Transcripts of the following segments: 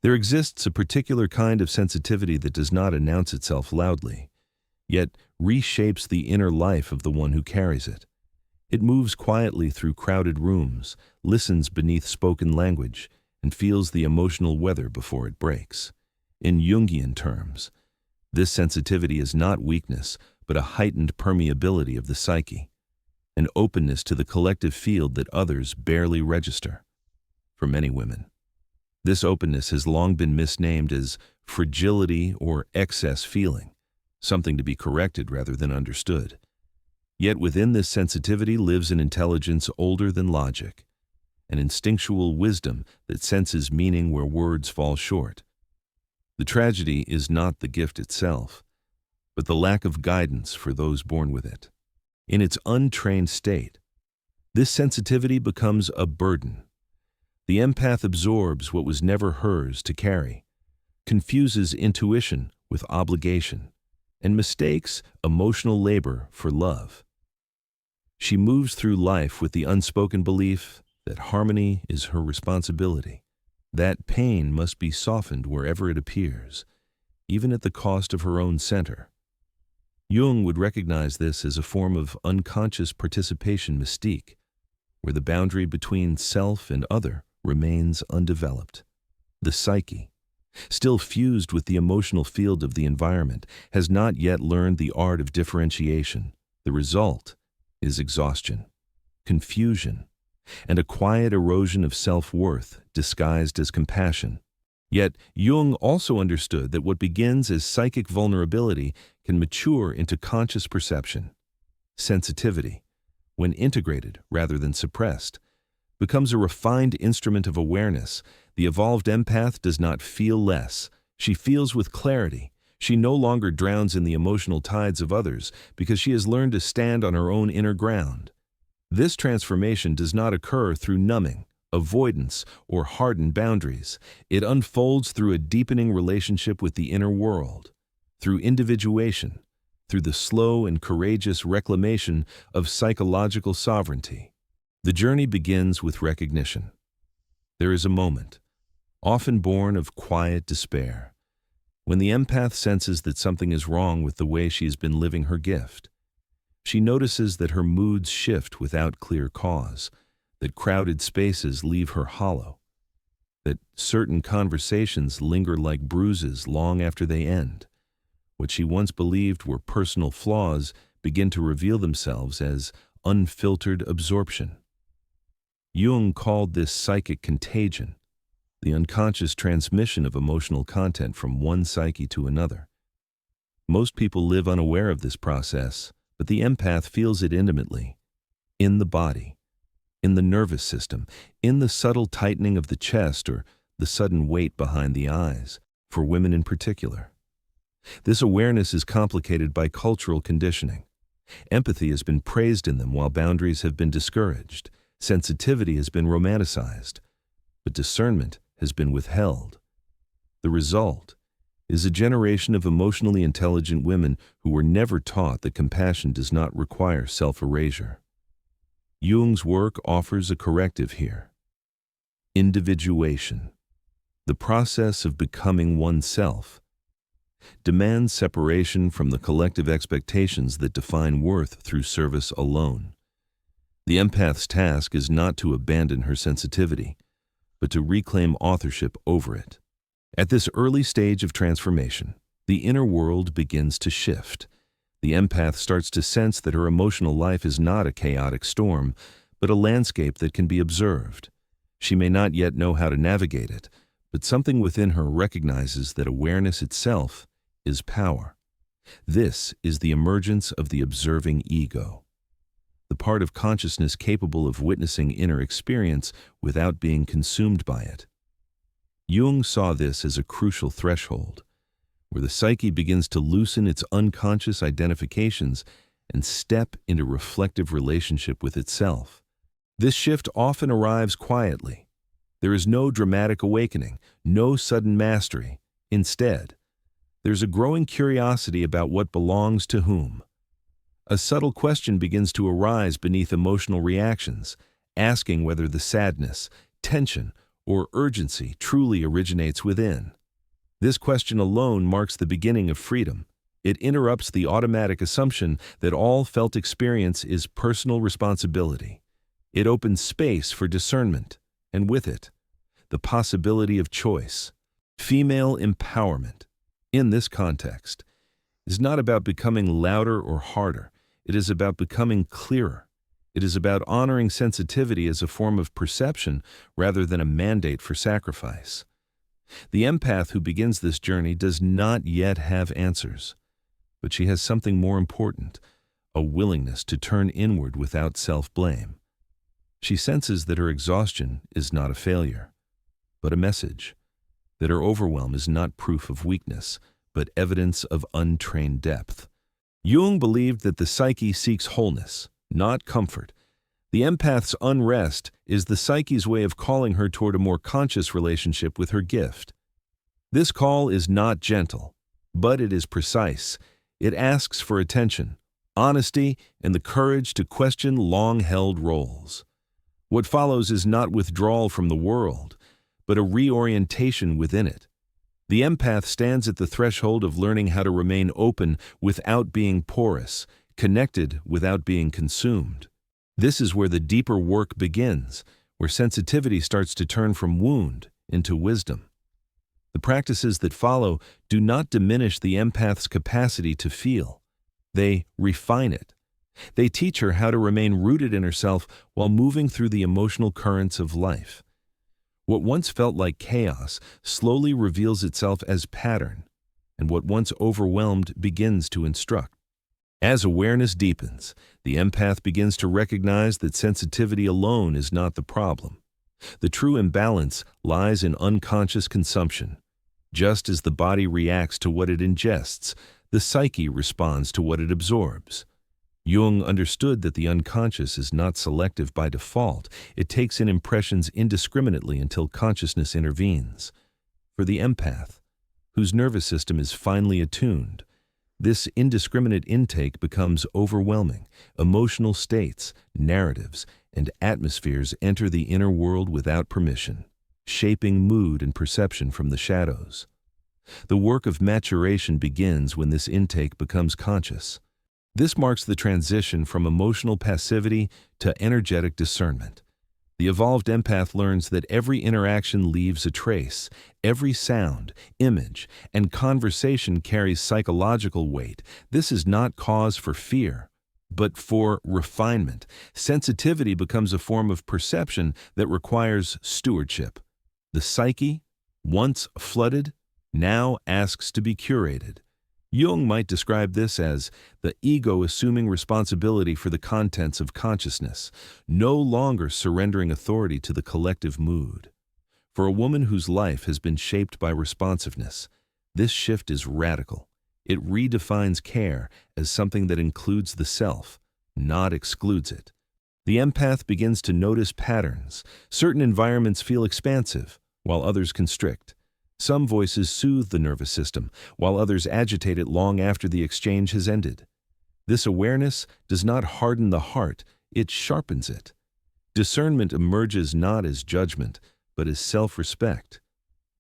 There exists a particular kind of sensitivity that does not announce itself loudly, yet reshapes the inner life of the one who carries it. It moves quietly through crowded rooms, listens beneath spoken language, and feels the emotional weather before it breaks. In Jungian terms, this sensitivity is not weakness, but a heightened permeability of the psyche, an openness to the collective field that others barely register. For many women, this openness has long been misnamed as fragility or excess feeling, something to be corrected rather than understood. Yet within this sensitivity lives an intelligence older than logic, an instinctual wisdom that senses meaning where words fall short. The tragedy is not the gift itself, but the lack of guidance for those born with it. In its untrained state, this sensitivity becomes a burden. The empath absorbs what was never hers to carry, confuses intuition with obligation, and mistakes emotional labor for love. She moves through life with the unspoken belief that harmony is her responsibility, that pain must be softened wherever it appears, even at the cost of her own center. Jung would recognize this as a form of unconscious participation mystique, where the boundary between self and other remains undeveloped. The psyche, still fused with the emotional field of the environment, has not yet learned the art of differentiation. The result is exhaustion, confusion, and a quiet erosion of self-worth disguised as compassion. Yet Jung also understood that what begins as psychic vulnerability can mature into conscious perception. Sensitivity, when integrated rather than suppressed, becomes a refined instrument of awareness. The evolved empath does not feel less. She feels with clarity. She no longer drowns in the emotional tides of others because she has learned to stand on her own inner ground. This transformation does not occur through numbing, avoidance, or hardened boundaries. It unfolds through a deepening relationship with the inner world, through individuation, through the slow and courageous reclamation of psychological sovereignty. The journey begins with recognition. There is a moment, often born of quiet despair, when the empath senses that something is wrong with the way she has been living her gift. She notices that her moods shift without clear cause, that crowded spaces leave her hollow, that certain conversations linger like bruises long after they end. What she once believed were personal flaws begin to reveal themselves as unfiltered absorption. Jung called this psychic contagion, the unconscious transmission of emotional content from one psyche to another. Most people live unaware of this process, but the empath feels it intimately, in the body, in the nervous system, in the subtle tightening of the chest or the sudden weight behind the eyes, for women in particular. This awareness is complicated by cultural conditioning. Empathy has been praised in them while boundaries have been discouraged. Sensitivity has been romanticized, but discernment has been withheld. The result is a generation of emotionally intelligent women who were never taught that compassion does not require self-erasure. Jung's work offers a corrective here. Individuation, the process of becoming oneself, demands separation from the collective expectations that define worth through service alone. The empath's task is not to abandon her sensitivity, but to reclaim authorship over it. At this early stage of transformation, the inner world begins to shift. The empath starts to sense that her emotional life is not a chaotic storm, but a landscape that can be observed. She may not yet know how to navigate it, but something within her recognizes that awareness itself is power. This is the emergence of the observing ego, the part of consciousness capable of witnessing inner experience without being consumed by it. Jung saw this as a crucial threshold, where the psyche begins to loosen its unconscious identifications and step into reflective relationship with itself. This shift often arrives quietly. There is no dramatic awakening, no sudden mastery. Instead, there's a growing curiosity about what belongs to whom. A subtle question begins to arise beneath emotional reactions, asking whether the sadness, tension, or urgency truly originates within? This question alone marks the beginning of freedom. It interrupts the automatic assumption that all felt experience is personal responsibility. It opens space for discernment, and with it, the possibility of choice. Female empowerment, in this context, is not about becoming louder or harder. It is about becoming clearer. It is about honoring sensitivity as a form of perception rather than a mandate for sacrifice. The empath who begins this journey does not yet have answers, but she has something more important, a willingness to turn inward without self-blame. She senses that her exhaustion is not a failure, but a message, that her overwhelm is not proof of weakness, but evidence of untrained depth. Jung believed that the psyche seeks wholeness, not comfort. The empath's unrest is the psyche's way of calling her toward a more conscious relationship with her gift. This call is not gentle, but it is precise. It asks for attention, honesty, and the courage to question long-held roles. What follows is not withdrawal from the world, but a reorientation within it. The empath stands at the threshold of learning how to remain open without being porous, connected without being consumed. This is where the deeper work begins, where sensitivity starts to turn from wound into wisdom. The practices that follow do not diminish the empath's capacity to feel. They refine it. They teach her how to remain rooted in herself while moving through the emotional currents of life. What once felt like chaos slowly reveals itself as pattern, and what once overwhelmed begins to instruct. As awareness deepens, the empath begins to recognize that sensitivity alone is not the problem. The true imbalance lies in unconscious consumption. Just as the body reacts to what it ingests, the psyche responds to what it absorbs. Jung understood that the unconscious is not selective by default. It takes in impressions indiscriminately until consciousness intervenes. For the empath, whose nervous system is finely attuned, this indiscriminate intake becomes overwhelming. Emotional states, narratives, and atmospheres enter the inner world without permission, shaping mood and perception from the shadows. The work of maturation begins when this intake becomes conscious. This marks the transition from emotional passivity to energetic discernment. The evolved empath learns that every interaction leaves a trace. Every sound, image, and conversation carries psychological weight. This is not cause for fear, but for refinement. Sensitivity becomes a form of perception that requires stewardship. The psyche, once flooded, now asks to be curated. Jung might describe this as the ego assuming responsibility for the contents of consciousness, no longer surrendering authority to the collective mood. For a woman whose life has been shaped by responsiveness, this shift is radical. It redefines care as something that includes the self, not excludes it. The empath begins to notice patterns. Certain environments feel expansive, while others constrict. Some voices soothe the nervous system, while others agitate it long after the exchange has ended. This awareness does not harden the heart, it sharpens it. Discernment emerges not as judgment, but as self-respect.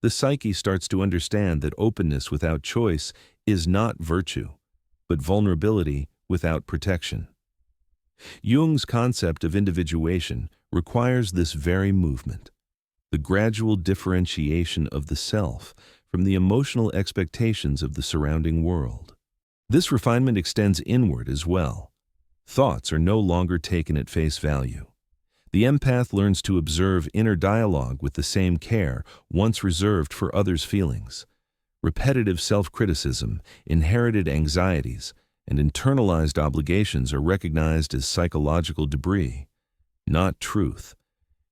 The psyche starts to understand that openness without choice is not virtue, but vulnerability without protection. Jung's concept of individuation requires this very movement. The gradual differentiation of the self from the emotional expectations of the surrounding world. This refinement extends inward as well. Thoughts are no longer taken at face value. The empath learns to observe inner dialogue with the same care once reserved for others' feelings. Repetitive self-criticism, inherited anxieties, and internalized obligations are recognized as psychological debris, not truth.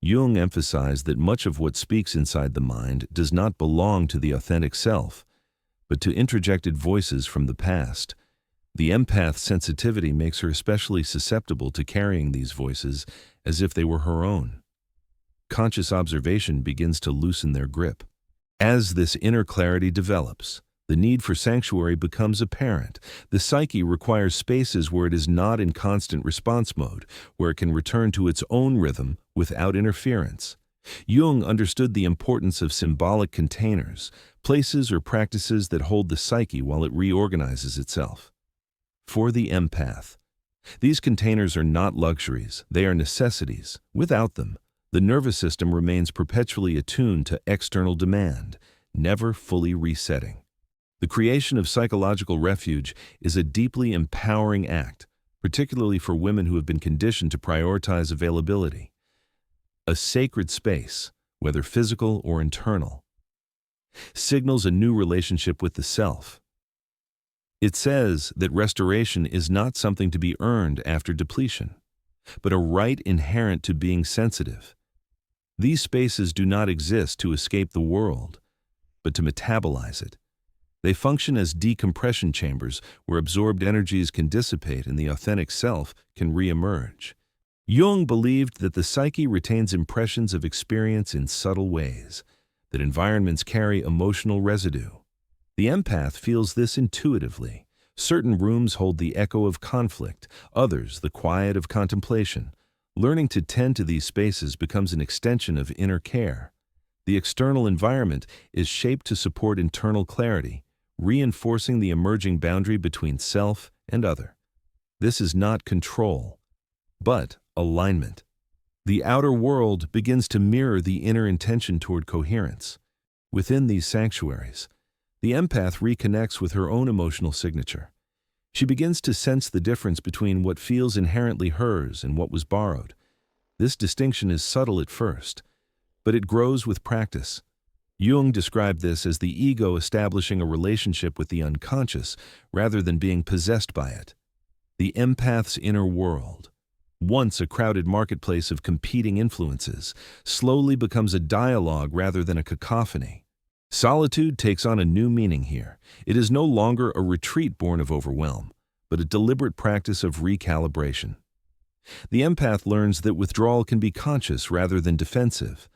Jung emphasized that much of what speaks inside the mind does not belong to the authentic self, but to introjected voices from the past. The empath's sensitivity makes her especially susceptible to carrying these voices as if they were her own. Conscious observation begins to loosen their grip. As this inner clarity develops, the need for sanctuary becomes apparent. The psyche requires spaces where it is not in constant response mode, where it can return to its own rhythm without interference. Jung understood the importance of symbolic containers, places or practices that hold the psyche while it reorganizes itself. For the empath, these containers are not luxuries, they are necessities. Without them, the nervous system remains perpetually attuned to external demand, never fully resetting. The creation of psychological refuge is a deeply empowering act, particularly for women who have been conditioned to prioritize availability. A sacred space, whether physical or internal, signals a new relationship with the self. It says that restoration is not something to be earned after depletion, but a right inherent to being sensitive. These spaces do not exist to escape the world, but to metabolize it. They function as decompression chambers where absorbed energies can dissipate and the authentic self can re-emerge. Jung believed that the psyche retains impressions of experience in subtle ways, that environments carry emotional residue. The empath feels this intuitively. Certain rooms hold the echo of conflict, others the quiet of contemplation. Learning to tend to these spaces becomes an extension of inner care. The external environment is shaped to support internal clarity, reinforcing the emerging boundary between self and other. This is not control, but alignment. The outer world begins to mirror the inner intention toward coherence. Within these sanctuaries, the empath reconnects with her own emotional signature. She begins to sense the difference between what feels inherently hers and what was borrowed. This distinction is subtle at first, but it grows with practice. Jung described this as the ego establishing a relationship with the unconscious rather than being possessed by it. The empath's inner world, once a crowded marketplace of competing influences, slowly becomes a dialogue rather than a cacophony. Solitude takes on a new meaning here. It is no longer a retreat born of overwhelm, but a deliberate practice of recalibration. The empath learns that withdrawal can be conscious rather than defensive.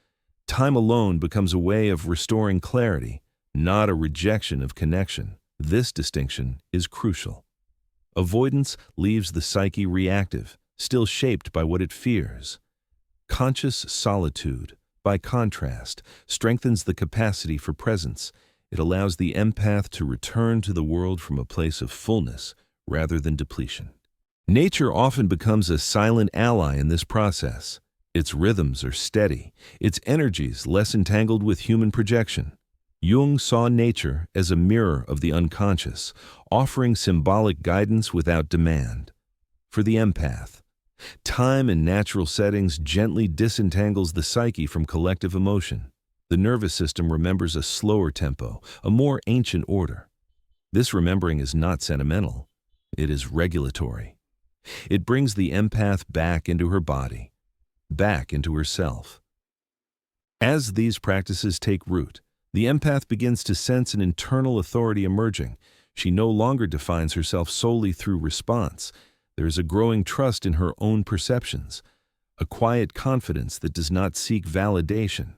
Time alone becomes a way of restoring clarity, not a rejection of connection. This distinction is crucial. Avoidance leaves the psyche reactive, still shaped by what it fears. Conscious solitude, by contrast, strengthens the capacity for presence. It allows the empath to return to the world from a place of fullness rather than depletion. Nature often becomes a silent ally in this process. Its rhythms are steady, its energies less entangled with human projection. Jung saw nature as a mirror of the unconscious, offering symbolic guidance without demand. For the empath, time in natural settings gently disentangles the psyche from collective emotion. The nervous system remembers a slower tempo, a more ancient order. This remembering is not sentimental. It is regulatory. It brings the empath back into her body, back into herself. As these practices take root, the empath begins to sense an internal authority emerging. She no longer defines herself solely through response. There is a growing trust in her own perceptions, a quiet confidence that does not seek validation.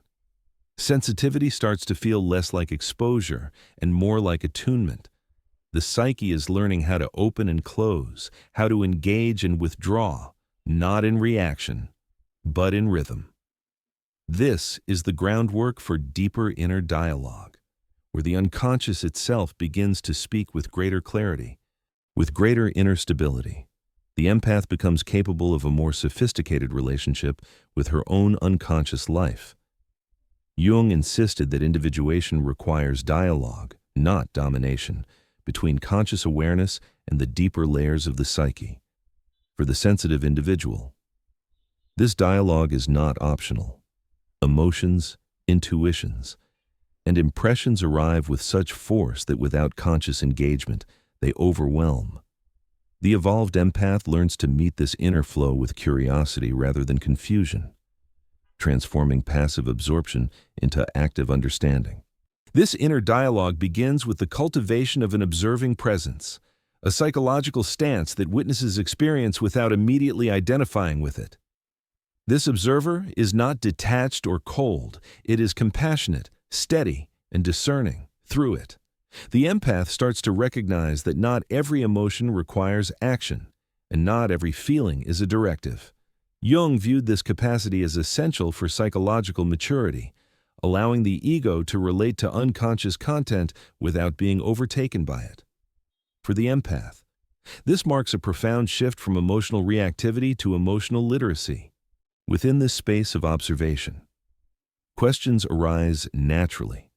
Sensitivity starts to feel less like exposure and more like attunement. The psyche is learning how to open and close, how to engage and withdraw, not in reaction, but in rhythm. This is the groundwork for deeper inner dialogue, where the unconscious itself begins to speak with greater clarity, with greater inner stability. The empath becomes capable of a more sophisticated relationship with her own unconscious life. Jung insisted that individuation requires dialogue, not domination, between conscious awareness and the deeper layers of the psyche. For the sensitive individual, this dialogue is not optional. Emotions, intuitions, and impressions arrive with such force that without conscious engagement, they overwhelm. The evolved empath learns to meet this inner flow with curiosity rather than confusion, transforming passive absorption into active understanding. This inner dialogue begins with the cultivation of an observing presence, a psychological stance that witnesses experience without immediately identifying with it. This observer is not detached or cold. It is compassionate, steady, and discerning through it. The empath starts to recognize that not every emotion requires action, and not every feeling is a directive. Jung viewed this capacity as essential for psychological maturity, allowing the ego to relate to unconscious content without being overtaken by it. For the empath, this marks a profound shift from emotional reactivity to emotional literacy. Within this space of observation, questions arise naturally.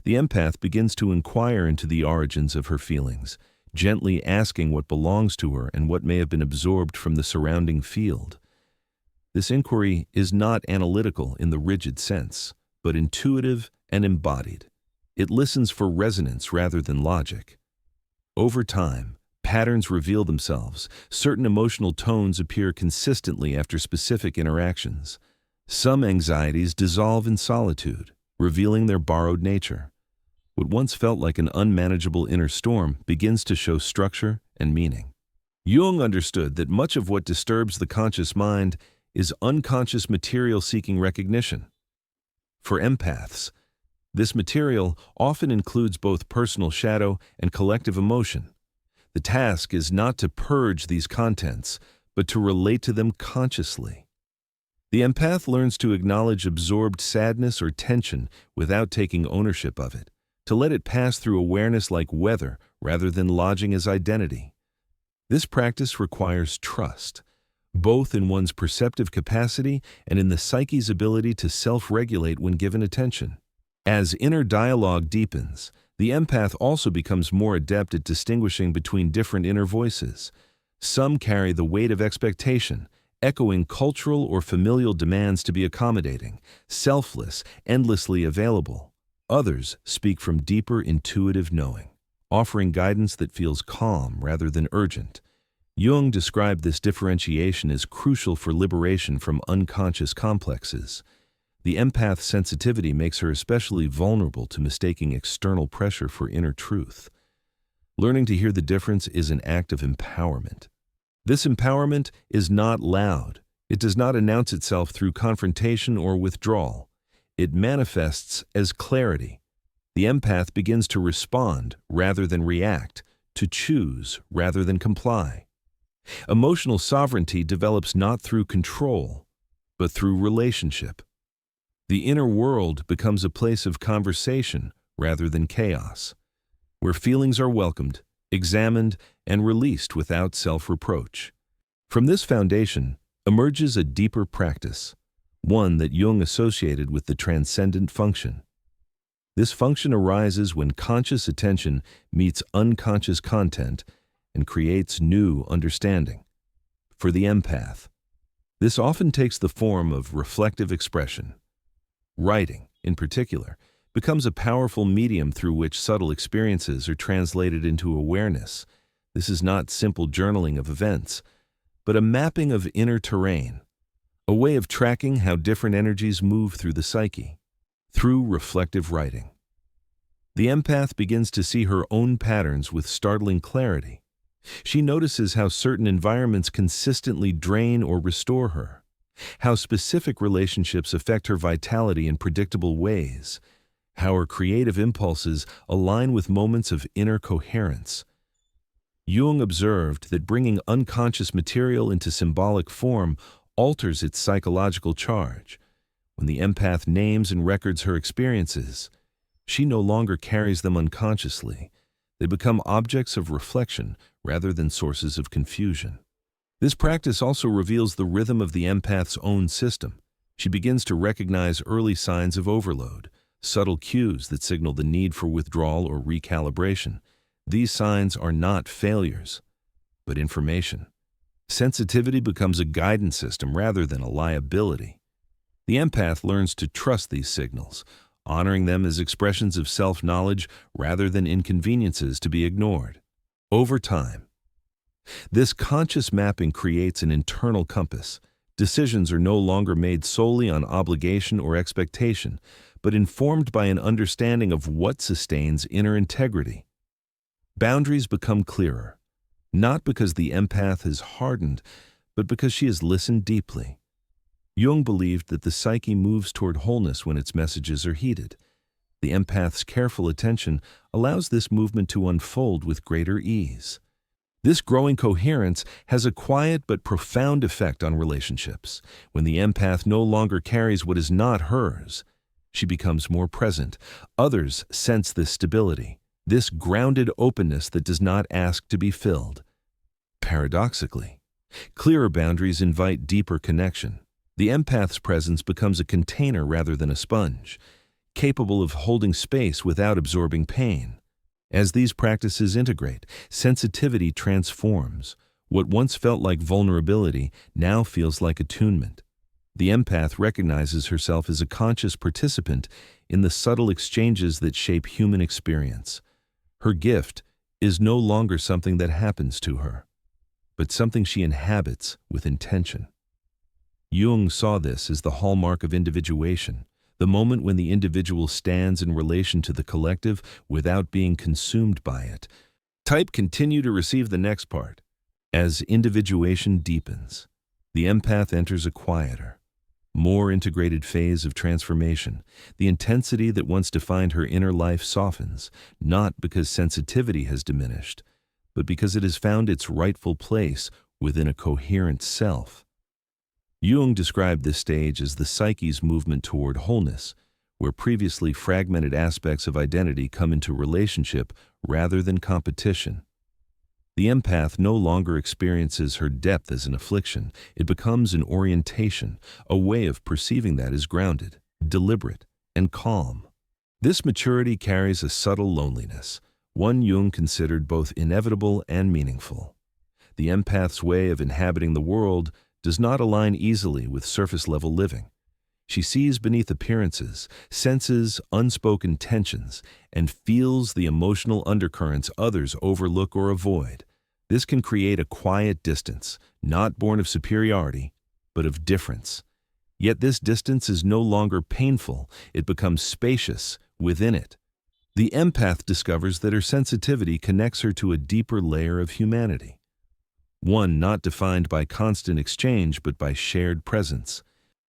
The empath begins to inquire into the origins of her feelings, gently asking what belongs to her and what may have been absorbed from the surrounding field. This inquiry is not analytical in the rigid sense, but intuitive and embodied. It listens for resonance rather than logic. Over time, patterns reveal themselves. Certain emotional tones appear consistently after specific interactions. Some anxieties dissolve in solitude, revealing their borrowed nature. What once felt like an unmanageable inner storm begins to show structure and meaning. Jung understood that much of what disturbs the conscious mind is unconscious material seeking recognition. For empaths, this material often includes both personal shadow and collective emotion. The task is not to purge these contents, but to relate to them consciously. The empath learns to acknowledge absorbed sadness or tension without taking ownership of it, to let it pass through awareness like weather rather than lodging as identity. This practice requires trust, both in one's perceptive capacity and in the psyche's ability to self-regulate when given attention. As inner dialogue deepens, the empath also becomes more adept at distinguishing between different inner voices. Some carry the weight of expectation, echoing cultural or familial demands to be accommodating, selfless, endlessly available. Others speak from deeper intuitive knowing, offering guidance that feels calm rather than urgent. Jung described this differentiation as crucial for liberation from unconscious complexes. The empath's sensitivity makes her especially vulnerable to mistaking external pressure for inner truth. Learning to hear the difference is an act of empowerment. This empowerment is not loud. It does not announce itself through confrontation or withdrawal. It manifests as clarity. The empath begins to respond rather than react, to choose rather than comply. Emotional sovereignty develops not through control, but through relationship. The inner world becomes a place of conversation rather than chaos, where feelings are welcomed, examined, and released without self-reproach. From this foundation emerges a deeper practice, one that Jung associated with the transcendent function. This function arises when conscious attention meets unconscious content and creates new understanding. For the empath, this often takes the form of reflective expression. Writing, in particular, becomes a powerful medium through which subtle experiences are translated into awareness. This is not simple journaling of events, but a mapping of inner terrain, a way of tracking how different energies move through the psyche. Through reflective writing, the empath begins to see her own patterns with startling clarity. She notices how certain environments consistently drain or restore her, how specific relationships affect her vitality in predictable ways, how her creative impulses align with moments of inner coherence. Jung observed that bringing unconscious material into symbolic form alters its psychological charge. When the empath names and records her experiences, she no longer carries them unconsciously. They become objects of reflection rather than sources of confusion. This practice also reveals the rhythm of the empath's own system. She begins to recognize early signs of overload, subtle cues that signal the need for withdrawal or recalibration. These signs are not failures, but information. Sensitivity becomes a guidance system rather than a liability. The empath learns to trust these signals, honoring them as expressions of self-knowledge rather than inconveniences to be ignored. Over time, this conscious mapping creates an internal compass. Decisions are no longer made solely on obligation or expectation, but informed by an understanding of what sustains inner integrity. Boundaries become clearer, not because the empath has hardened, but because she has listened deeply. Jung believed that the psyche moves toward wholeness when its messages are heeded. The empath's careful attention allows this movement to unfold with greater ease. This growing coherence has a quiet but profound effect on relationships. When the empath no longer carries what is not hers, she becomes more present. Others sense this stability, this grounded openness that does not ask to be filled. Paradoxically, clearer boundaries invite deeper connection. The empath's presence becomes a container rather than a sponge, capable of holding space without absorbing pain. As these practices integrate, sensitivity transforms. What once felt like vulnerability now feels like attunement. The empath recognizes herself as a conscious participant in the subtle exchanges that shape human experience. Her gift is no longer something that happens to her, but something she inhabits with intention. Jung saw this as the hallmark of individuation, the moment when the individual stands in relation to the collective without being consumed by it. Continue to receive the next part. As individuation deepens, the empath enters a quieter, more integrated phase of transformation. The intensity that once defined her inner life softens, not because sensitivity has diminished, but because it has found its rightful place within a coherent self. Jung described this stage as the psyche's movement toward wholeness, where previously fragmented aspects of identity come into relationship rather than competition. The empath no longer experiences her depth as an affliction. It becomes an orientation, a way of perceiving that as grounded, deliberate, and calm. This maturity carries a subtle loneliness, one Jung considered both inevitable and meaningful. The empath's way of inhabiting the world does not align easily with surface-level living. She sees beneath appearances, senses unspoken tensions, and feels the emotional undercurrents others overlook or avoid. This can create a quiet distance, not born of superiority, but of difference. Yet this distance is no longer painful, it becomes spacious within it. The empath discovers that her sensitivity connects her to a deeper layer of humanity, one not defined by constant exchange but by shared presence.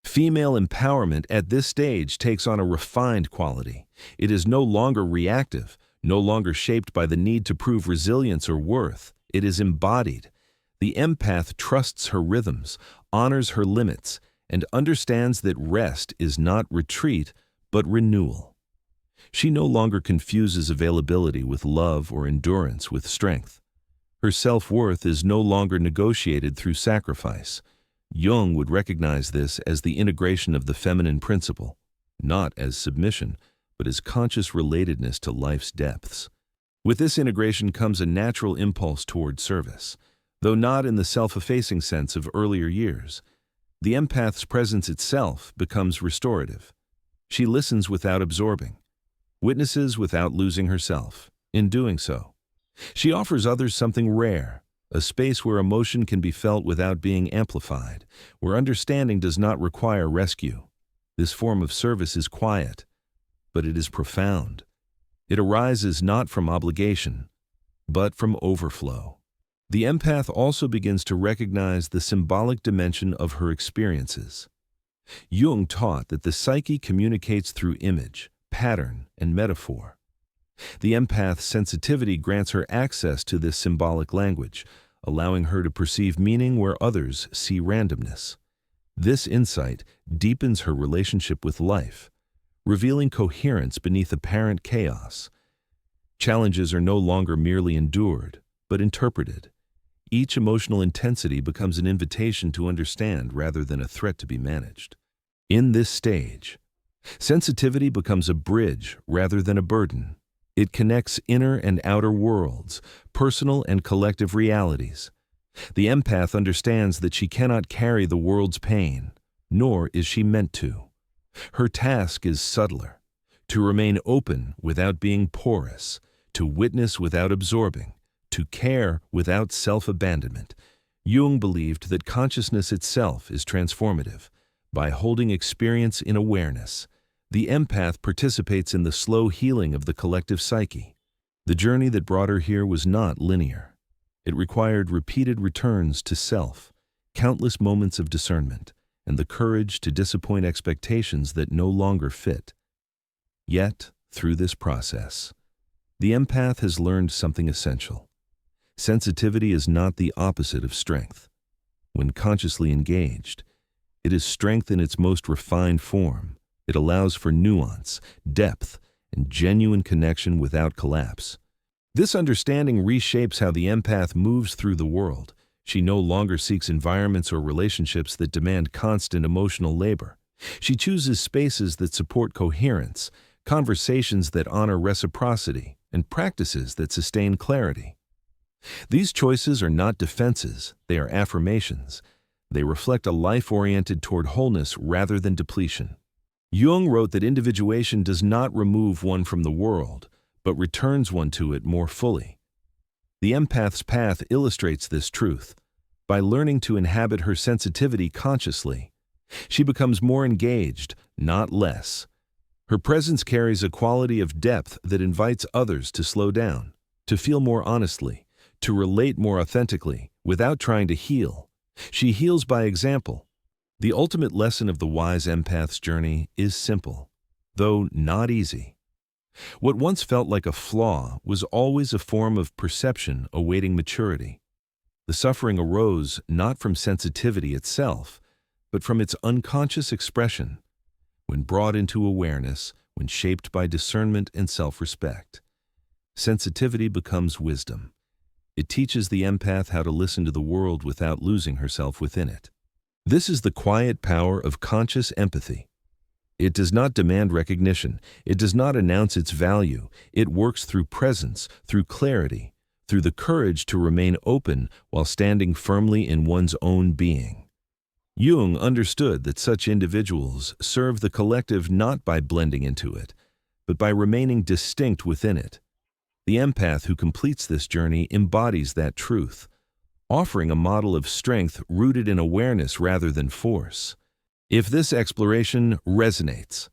Female empowerment at this stage takes on a refined quality. It is no longer reactive, no longer shaped by the need to prove resilience or worth. It is embodied. The empath trusts her rhythms, honors her limits, and understands that rest is not retreat but renewal. She no longer confuses availability with love or endurance with strength. Her self-worth is no longer negotiated through sacrifice. Jung would recognize this as the integration of the feminine principle, not as submission, but as conscious relatedness to life's depths. With this integration comes a natural impulse toward service, though not in the self-effacing sense of earlier years. The empath's presence itself becomes restorative. She listens without absorbing, witnesses without losing herself. In doing so, she offers others something rare, a space where emotion can be felt without being amplified, where understanding does not require rescue. This form of service is quiet, but it is profound. It arises not from obligation, but from overflow. The empath also begins to recognize the symbolic dimension of her experiences. Jung taught that the psyche communicates through image, pattern, and metaphor. The empath's sensitivity grants her access to this symbolic language, allowing her to perceive meaning where others see randomness. This insight deepens her relationship with life, revealing coherence beneath apparent chaos. Challenges are no longer merely endured, but interpreted. Each emotional intensity becomes an invitation to understand rather than a threat to be managed. In this stage, sensitivity becomes a bridge rather than a burden. It connects inner and outer worlds, personal and collective realities. The empath understands that she cannot carry the world's pain, nor is she meant to. Her task is subtler, to remain open without being porous, to witness without absorbing, to care without self-abandonment. Jung believed that consciousness itself is transformative. By holding experience in awareness, the empath participates in the slow healing of the collective psyche. The journey that brought her here was not linear. It required repeated returns to self, countless moments of discernment, and the courage to disappoint expectations that no longer fit. Yet, through this process, the empath has learned something essential. Sensitivity is not the opposite of strength. When consciously engaged, it is strength in its most refined form. It allows for nuance, depth, and genuine connection without collapse. This understanding reshapes how the empath moves through the world. She no longer seeks environments or relationships that demand constant emotional labor. She chooses spaces that support coherence, conversations that honor reciprocity, and practices that sustain clarity. These choices are not defenses, they are affirmations. They reflect a life oriented toward wholeness rather than depletion. Jung wrote that individuation does not remove one from the world, but returns one to it more fully. The empath's path illustrates this truth. By learning to inhabit her sensitivity consciously, she becomes more engaged, not less. Her presence carries a quality of depth that invites others to slow down, to feel more honestly, to relate more authentically, without trying to heal. She heals by example. The ultimate lesson of the wise empath's journey is simple, though not easy. What once felt like a flaw was always a form of perception awaiting maturity. The suffering arose not from sensitivity itself, but from its unconscious expression. When brought into awareness, when shaped by discernment and self-respect, sensitivity becomes wisdom. It teaches the empath how to listen to the world without losing herself within it. This is the quiet power of conscious empathy. It does not demand recognition. It does not announce its value. It works through presence, through clarity, through the courage to remain open while standing firmly in one's own being. Jung understood that such individuals serve the collective not by blending into it, but by remaining distinct within it. The empath who completes this journey embodies that truth, offering a model of strength rooted in awareness rather than force. If this exploration resonates,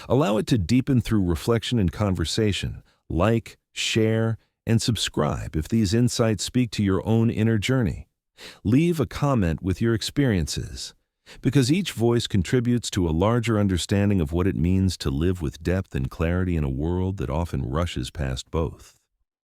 allow it to deepen through reflection and conversation. Like, share, and subscribe if these insights speak to your own inner journey. Leave a comment with your experiences, because each voice contributes to a larger understanding of what it means to live with depth and clarity in a world that often rushes past both.